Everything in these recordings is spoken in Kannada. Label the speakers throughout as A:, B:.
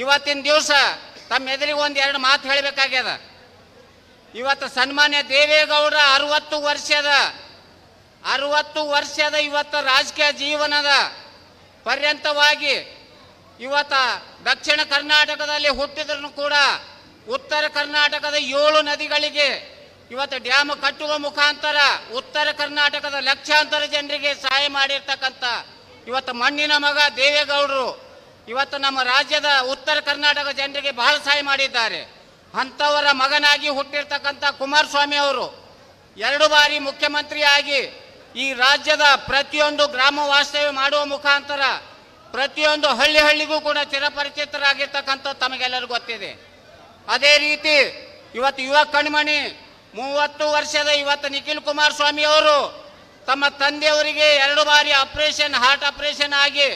A: ಇವತ್ತಿನ ದಿವಸ ತಮ್ಮ ಎದುರಿಗೆ ಒಂದೆರಡು ಮಾತು ಹೇಳಬೇಕಾಗ್ಯದ. ಇವತ್ತು ಸನ್ಮಾನ್ಯ ದೇವೇಗೌಡರ 60 ವರ್ಷದ ಇವತ್ತು ರಾಜಕೀಯ ಜೀವನದ ಪರ್ಯಂತವಾಗಿ ಇವತ್ತು ದಕ್ಷಿಣ ಕರ್ನಾಟಕದಲ್ಲಿ ಹುಟ್ಟಿದ್ರೂ ಕೂಡ ಉತ್ತರ ಕರ್ನಾಟಕದ 7 ನದಿಗಳಿಗೆ ಇವತ್ತು ಡ್ಯಾಮ್ ಕಟ್ಟುವ ಮುಖಾಂತರ ಉತ್ತರ ಕರ್ನಾಟಕದ ಲಕ್ಷಾಂತರ ಜನರಿಗೆ ಸಹಾಯ ಮಾಡಿರ್ತಕ್ಕಂಥ ಇವತ್ತು ಮಣ್ಣಿನ ಮಗ ದೇವೇಗೌಡರು ಇವತ್ತು ನಮ್ಮ ರಾಜ್ಯದ ಉತ್ತರ ಕರ್ನಾಟಕ ಜನರಿಗೆ ಬಹಳ ಸಹಾಯ ಮಾಡಿದ್ದಾರೆ. ಅಂಥವರ ಮಗನಾಗಿ ಹುಟ್ಟಿರ್ತಕ್ಕಂಥ ಕುಮಾರಸ್ವಾಮಿ ಅವರು 2 ಬಾರಿ ಮುಖ್ಯಮಂತ್ರಿಯಾಗಿ ಈ ರಾಜ್ಯದ ಪ್ರತಿಯೊಂದು ಗ್ರಾಮ ವಾಸ್ತವ್ಯ ಮಾಡುವ ಮುಖಾಂತರ ಪ್ರತಿಯೊಂದು ಹಳ್ಳಿಗೂ ಕೂಡ ಚಿರಪರಿಚಿತರಾಗಿರ್ತಕ್ಕಂಥ ತಮಗೆಲ್ಲರಿಗೂ ಗೊತ್ತಿದೆ. ಅದೇ ರೀತಿ ಇವತ್ತು ಯುವ ಕಣ್ಮಣಿ 30 ವರ್ಷದ ಇವತ್ತು ನಿಖಿಲ್ ಕುಮಾರಸ್ವಾಮಿ ಅವರು ತಮ್ಮ ತಂದೆಯವರಿಗೆ 2 ಬಾರಿ ಹಾರ್ಟ್ ಆಪರೇಷನ್ ಆಗಿ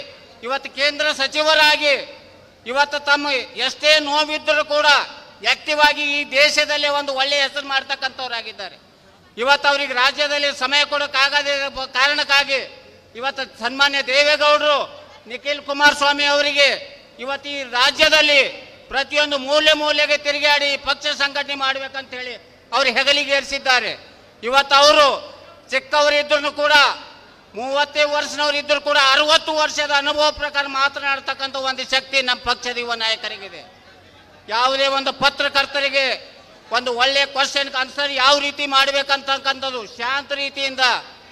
A: ಇವತ್ತು ಕೇಂದ್ರ ಸಚಿವರಾಗಿ ಇವತ್ತು ತಮ್ಮ ಎಷ್ಟೇ ನೋವಿದ್ದರೂ ಕೂಡ ಆಕ್ಟಿವ್ ಆಗಿ ಈ ದೇಶದಲ್ಲೇ ಒಂದು ಒಳ್ಳೆಯ ಹೆಸರು ಮಾಡ್ತಕ್ಕಂಥವ್ರಾಗಿದ್ದಾರೆ. ಇವತ್ತು ಅವ್ರಿಗೆ ರಾಜ್ಯದಲ್ಲಿ ಸಮಯ ಕೊಡೋಕ್ಕಾಗದೇ ಕಾರಣಕ್ಕಾಗಿ ಇವತ್ತು ಸನ್ಮಾನ್ಯ ದೇವೇಗೌಡರು ನಿಖಿಲ್ ಕುಮಾರಸ್ವಾಮಿ ಅವರಿಗೆ ಇವತ್ತು ಈ ರಾಜ್ಯದಲ್ಲಿ ಪ್ರತಿಯೊಂದು ಮೂಲೆಗೆ ತಿರುಗಾಡಿ ಪಕ್ಷ ಸಂಘಟನೆ ಮಾಡಬೇಕಂತ ಹೇಳಿ ಅವರು ಹೆಗಲಿಗೆ ಏರಿಸಿದ್ದಾರೆ. ಇವತ್ತು ಅವರು ಚಿಕ್ಕವರಿದ್ರೂ ಕೂಡ 30 ವರ್ಷನವರು ಇದ್ರೂ ಕೂಡ 60 ವರ್ಷದ ಅನುಭವ ಪ್ರಕಾರ ಮಾತನಾಡ್ತಕ್ಕಂಥ ಒಂದು ಶಕ್ತಿ ನಮ್ಮ ಪಕ್ಷದ ಯುವ ನಾಯಕರಿಗಿದೆ. ಯಾವುದೇ ಒಂದು ಪತ್ರಕರ್ತರಿಗೆ ಒಂದು ಒಳ್ಳೆಯ ಕ್ವಶನ್ಗೆ ಆನ್ಸರ್ ಯಾವ ರೀತಿ ಮಾಡಬೇಕಂತಕ್ಕಂಥದ್ದು ಶಾಂತ ರೀತಿಯಿಂದ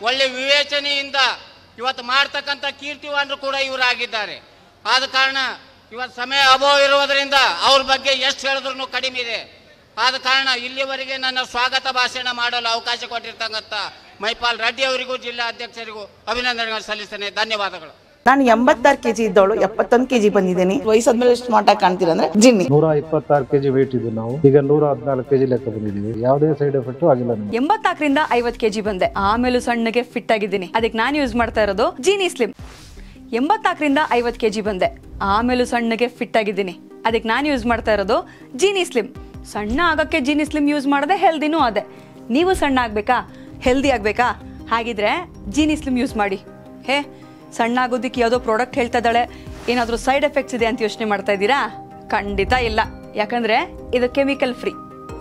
A: ಒಳ್ಳೆ ವಿವೇಚನೆಯಿಂದ ಇವತ್ತು ಮಾಡ್ತಕ್ಕಂಥ ಕೀರ್ತಿವಾನರು ಕೂಡ ಇವರಾಗಿದ್ದಾರೆ. ಆದ ಕಾರಣ ಇವತ್ತು ಸಮಯ ಅಭಾವ ಇರುವುದರಿಂದ ಅವ್ರ ಬಗ್ಗೆ ಎಷ್ಟು ಹೇಳಿದ್ರು ಕಡಿಮೆ ಇದೆ. ಆದ ಕಾರಣ ಇಲ್ಲಿವರೆಗೆ ನನ್ನ ಸ್ವಾಗತ ಭಾಷಣ ಮಾಡಲು ಅವಕಾಶ ಕೊಟ್ಟಿರ್ತಕ್ಕಂಥ ಮೈಪಾಲ್ ರೆಡ್ಡಿ ಅವರಿಗೂ ಜಿಲ್ಲಾ ಅಧ್ಯಕ್ಷರಿಗೂ ಅಭಿನಂದನೆಗಳು ಸಲ್ಲಿಸ್ತೇನೆ. ಧನ್ಯವಾದಗಳು.
B: ನಾನು 86 kg ಇದ್ದವಳು 71 kg ಬಂದಿದ್ದೇನೆ. ವಯಸ್ಸಾದ್ಮೇಲೆ ಸ್ಮಾರ್ಟ್ ಆಗಿ ಕಾಣ್ತೀರಾ ಅಂದ್ರೆ ಜಿನ್ನಿ.
C: 126 kg ವೇಟ್ ಇದ್ದು ನಾವು ಈಗ 114 kg ಲೆಕ್ಕ ಬಂದಿದ್ದೀವಿ. ಯಾವುದೇ ಸೈಡ್ ಎಫೆಕ್ಟ್ ಆಗಿಲ್ಲ.
D: 84 ರಿಂದ 50 kg ಬಂದೆ. ಆಮೇಲೆ ಸಣ್ಣಗೆ ಫಿಟ್ ಆಗಿದ್ದೀನಿ. ಅದಕ್ಕೆ ನಾನು ಯೂಸ್ ಮಾಡ್ತಾ ಇರೋದು ಜೀನಿ ಸ್ಲಿಮ್. 84 ರಿಂದ 50 kg ಬಂದೆ. ಆಮೇಲೆ ಸಣ್ಣಗೆ ಫಿಟ್ ಆಗಿದ್ದೀನಿ. ಅದಕ್ಕೆ ನಾನು ಯೂಸ್ ಮಾಡ್ತಾ ಇರೋದು ಜೀನಿ ಸ್ಲಿಮ್. ಸಣ್ಣ ಆಗಕ್ಕೆ ಜೀನಿ ಸ್ಲಿಮ್ ಯೂಸ್ ಮಾಡದೆ ಹೆಲ್ದಿನೂ ಅದೇ. ನೀವು ಸಣ್ಣ ಆಗ್ಬೇಕಾ, ಹೆಲ್ದಿ ಆಗ್ಬೇಕಾ? ಹಾಗಿದ್ರೆ ಜೀನಿ ಸ್ಲಿಮ್ ಯೂಸ್ ಮಾಡಿ. ಸಣ್ಣ ಆಗೋದಕ್ಕೆ ಯಾವುದೋ ಪ್ರಾಡಕ್ಟ್ ಹೇಳ್ತಾ ಇದ್ದಾಳೆ, ಏನಾದರೂ ಸೈಡ್ ಎಫೆಕ್ಟ್ಸ್ ಇದೆ ಅಂತ ಯೋಚನೆ ಮಾಡ್ತಾ ಇದ್ದೀರಾ? ಖಂಡಿತ ಇಲ್ಲ. ಯಾಕಂದ್ರೆ ಇದು ಕೆಮಿಕಲ್ ಫ್ರೀ.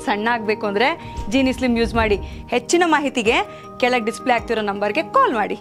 D: ಸಣ್ಣ ಆಗಬೇಕು ಅಂದರೆ ಜೀನಿ ಸ್ಲಿಮ್ ಯೂಸ್ ಮಾಡಿ. ಹೆಚ್ಚಿನ ಮಾಹಿತಿಗೆ ಕೆಳಗೆ ಡಿಸ್ಪ್ಲೇ ಆಗ್ತಿರೋ ನಂಬರ್ಗೆ ಕಾಲ್ ಮಾಡಿ.